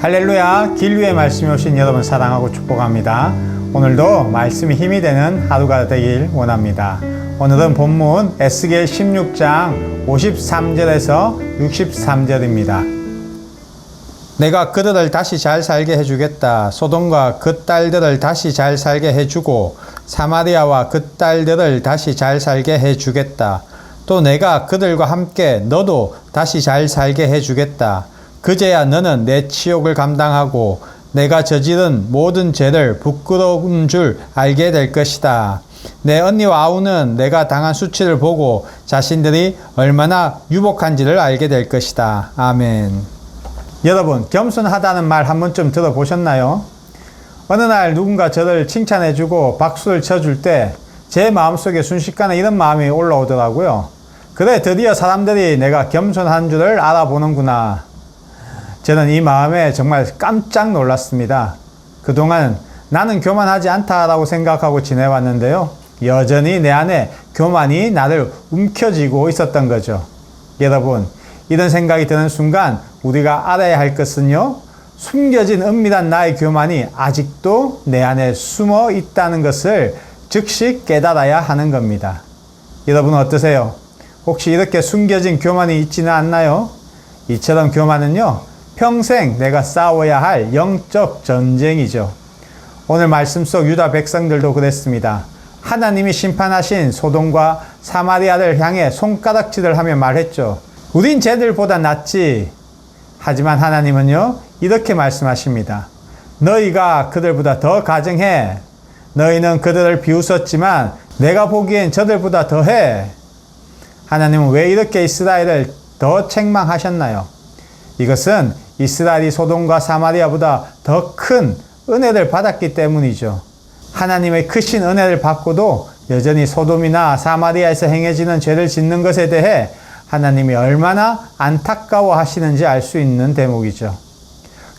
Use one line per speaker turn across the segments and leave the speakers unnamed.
할렐루야, 길 위에 말씀이 오신 여러분 사랑하고 축복합니다. 오늘도 말씀이 힘이 되는 하루가 되길 원합니다. 오늘은 본문 에스겔 16장 53절에서 63절입니다. 내가 그들을 다시 잘 살게 해주겠다. 소돔과 그 딸들을 다시 잘 살게 해주고 사마리아와 그 딸들을 다시 잘 살게 해주겠다. 또 내가 그들과 함께 너도 다시 잘 살게 해주겠다. 그제야 너는 내 치욕을 감당하고 내가 저지른 모든 죄를 부끄러운 줄 알게 될 것이다. 내 언니와 아우는 내가 당한 수치를 보고 자신들이 얼마나 유복한지를 알게 될 것이다. 아멘. 여러분, 겸손하다는 말 한 번쯤 들어보셨나요? 어느 날 누군가 저를 칭찬해주고 박수를 쳐줄 때 제 마음속에 순식간에 이런 마음이 올라오더라고요. 그래, 드디어 사람들이 내가 겸손한 줄을 알아보는구나. 저는 이 마음에 정말 깜짝 놀랐습니다. 그동안 나는 교만하지 않다라고 생각하고 지내왔는데요. 여전히 내 안에 교만이 나를 움켜쥐고 있었던 거죠. 여러분, 이런 생각이 드는 순간 우리가 알아야 할 것은요, 숨겨진 은밀한 나의 교만이 아직도 내 안에 숨어 있다는 것을 즉시 깨달아야 하는 겁니다. 여러분 어떠세요? 혹시 이렇게 숨겨진 교만이 있지는 않나요? 이처럼 교만은요, 평생 내가 싸워야 할 영적 전쟁이죠. 오늘 말씀 속 유다 백성들도 그랬습니다. 하나님이 심판하신 소돔과 사마리아를 향해 손가락질을 하며 말했죠. 우린 쟤들보다 낫지. 하지만 하나님은요, 이렇게 말씀하십니다. 너희가 그들보다 더 가증해. 너희는 그들을 비웃었지만 내가 보기엔 저들보다 더해. 하나님은 왜 이렇게 이스라엘을 더 책망하셨나요? 이것은 이스라엘이 소돔과 사마리아보다 더 큰 은혜를 받았기 때문이죠. 하나님의 크신 은혜를 받고도 여전히 소돔이나 사마리아에서 행해지는 죄를 짓는 것에 대해 하나님이 얼마나 안타까워 하시는지 알 수 있는 대목이죠.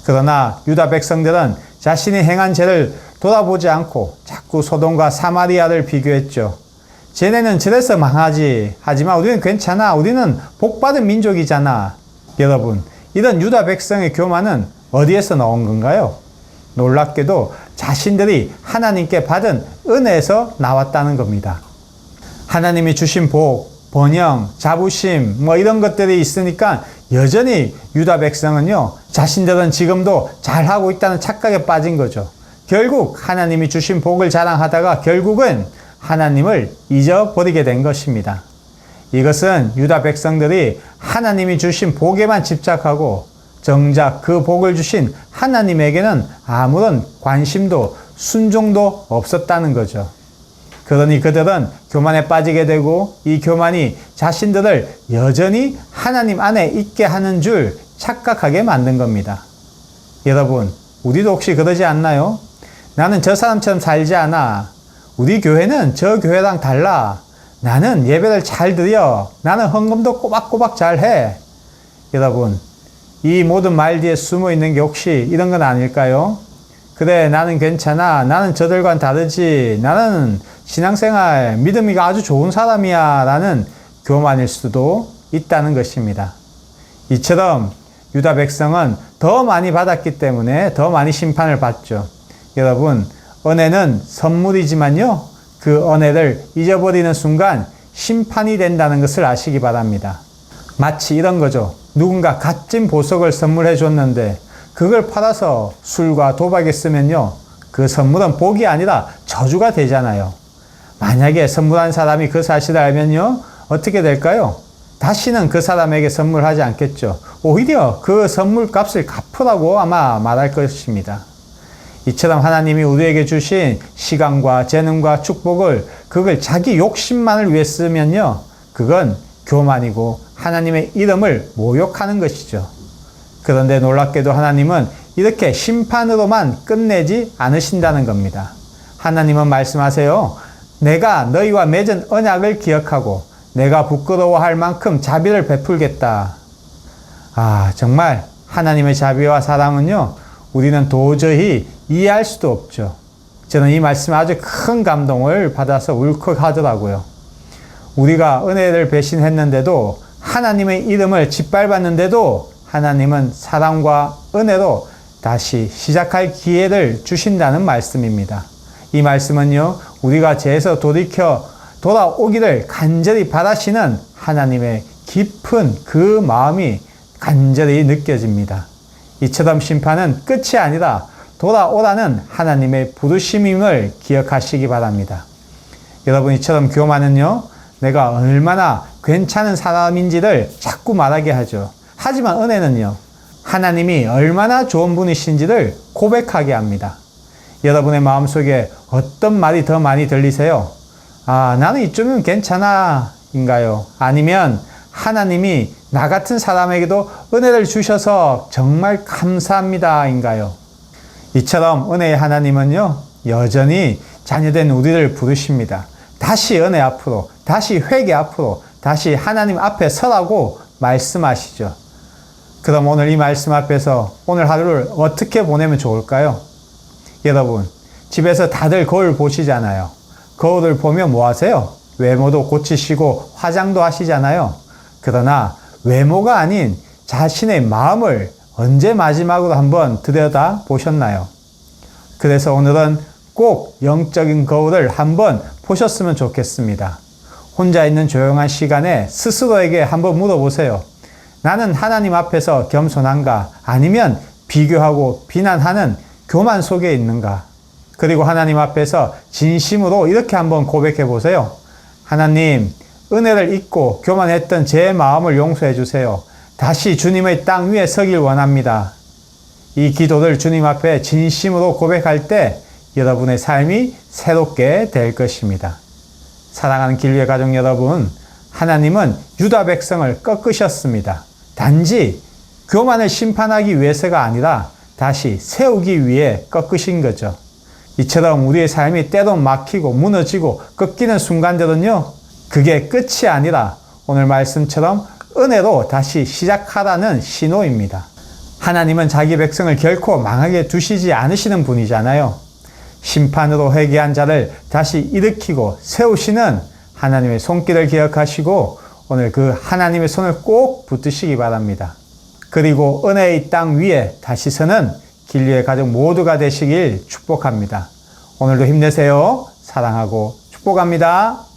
그러나 유다 백성들은 자신이 행한 죄를 돌아보지 않고 자꾸 소돔과 사마리아를 비교했죠. 쟤네는 저래서 망하지. 하지만 우리는 괜찮아. 우리는 복받은 민족이잖아. 여러분, 이런 유다 백성의 교만은 어디에서 나온 건가요? 놀랍게도 자신들이 하나님께 받은 은혜에서 나왔다는 겁니다. 하나님이 주신 복, 번영, 자부심, 이런 것들이 있으니까 여전히 유다 백성은요, 자신들은 지금도 잘하고 있다는 착각에 빠진 거죠. 결국 하나님이 주신 복을 자랑하다가 결국은 하나님을 잊어버리게 된 것입니다. 이것은 유다 백성들이 하나님이 주신 복에만 집착하고 정작 그 복을 주신 하나님에게는 아무런 관심도 순종도 없었다는 거죠. 그러니 그들은 교만에 빠지게 되고 이 교만이 자신들을 여전히 하나님 안에 있게 하는 줄 착각하게 만든 겁니다. 여러분, 우리도 혹시 그러지 않나요? 나는 저 사람처럼 살지 않아. 우리 교회는 저 교회랑 달라. 나는 예배를 잘 드려. 나는 헌금도 꼬박꼬박 잘 해. 여러분, 이 모든 말 뒤에 숨어 있는 게 혹시 이런 건 아닐까요? 그래, 나는 괜찮아. 나는 저들과는 다르지. 나는 신앙생활, 믿음이 아주 좋은 사람이야. 라는 교만일 수도 있다는 것입니다. 이처럼 유다 백성은 더 많이 받았기 때문에 더 많이 심판을 받죠. 여러분, 은혜는 선물이지만요, 그 은혜를 잊어버리는 순간 심판이 된다는 것을 아시기 바랍니다. 마치 이런 거죠. 누군가 값진 보석을 선물해 줬는데 그걸 팔아서 술과 도박에 쓰면요, 그 선물은 복이 아니라 저주가 되잖아요. 만약에 선물한 사람이 그 사실을 알면요, 어떻게 될까요? 다시는 그 사람에게 선물하지 않겠죠. 오히려 그 선물 값을 갚으라고 아마 말할 것입니다. 이처럼 하나님이 우리에게 주신 시간과 재능과 축복을 그걸 자기 욕심만을 위해 쓰면요, 그건 교만이고 하나님의 이름을 모욕하는 것이죠. 그런데 놀랍게도 하나님은 이렇게 심판으로만 끝내지 않으신다는 겁니다. 하나님은 말씀하세요. 내가 너희와 맺은 언약을 기억하고 내가 부끄러워할 만큼 자비를 베풀겠다. 정말 하나님의 자비와 사랑은요, 우리는 도저히 이해할 수도 없죠. 저는 이 말씀에 아주 큰 감동을 받아서 울컥하더라고요. 우리가 은혜를 배신했는데도 하나님의 이름을 짓밟았는데도 하나님은 사랑과 은혜로 다시 시작할 기회를 주신다는 말씀입니다. 이 말씀은요, 우리가 죄에서 돌아오기를 간절히 바라시는 하나님의 깊은 그 마음이 간절히 느껴집니다. 이처럼 심판은 끝이 아니라 돌아오라는 하나님의 부르심임을 기억하시기 바랍니다. 여러분, 이처럼 교만은요, 내가 얼마나 괜찮은 사람인지를 자꾸 말하게 하죠. 하지만 은혜는요, 하나님이 얼마나 좋은 분이신지를 고백하게 합니다. 여러분의 마음속에 어떤 말이 더 많이 들리세요? 아, 나는 이쯤은 괜찮아 인가요? 아니면 하나님이 나 같은 사람에게도 은혜를 주셔서 정말 감사합니다 인가요? 이처럼 은혜의 하나님은요, 여전히 자녀된 우리를 부르십니다. 다시 은혜 앞으로, 다시 회개 앞으로, 다시 하나님 앞에 서라고 말씀하시죠. 그럼 오늘 이 말씀 앞에서 오늘 하루를 어떻게 보내면 좋을까요? 여러분, 집에서 다들 거울 보시잖아요. 거울을 보면 뭐 하세요? 외모도 고치시고 화장도 하시잖아요. 그러나 외모가 아닌 자신의 마음을 언제 마지막으로 한번 들여다 보셨나요? 그래서 오늘은 꼭 영적인 거울을 한번 보셨으면 좋겠습니다. 혼자 있는 조용한 시간에 스스로에게 한번 물어보세요. 나는 하나님 앞에서 겸손한가? 아니면 비교하고 비난하는 교만 속에 있는가? 그리고 하나님 앞에서 진심으로 이렇게 한번 고백해 보세요. 하나님, 은혜를 잊고 교만했던 제 마음을 용서해 주세요. 다시 주님의 땅 위에 서길 원합니다. 이 기도를 주님 앞에 진심으로 고백할 때 여러분의 삶이 새롭게 될 것입니다. 사랑하는 길류의 가족 여러분, 하나님은 유다 백성을 꺾으셨습니다. 단지 교만을 심판하기 위해서가 아니라 다시 세우기 위해 꺾으신 거죠. 이처럼 우리의 삶이 때론 막히고 무너지고 꺾이는 순간들은요, 그게 끝이 아니라 오늘 말씀처럼 은혜로 다시 시작하라는 신호입니다. 하나님은 자기 백성을 결코 망하게 두시지 않으시는 분이잖아요. 심판으로 회개한 자를 다시 일으키고 세우시는 하나님의 손길을 기억하시고 오늘 그 하나님의 손을 꼭 붙드시기 바랍니다. 그리고 은혜의 땅 위에 다시 서는 길류의 가족 모두가 되시길 축복합니다. 오늘도 힘내세요. 사랑하고 축복합니다.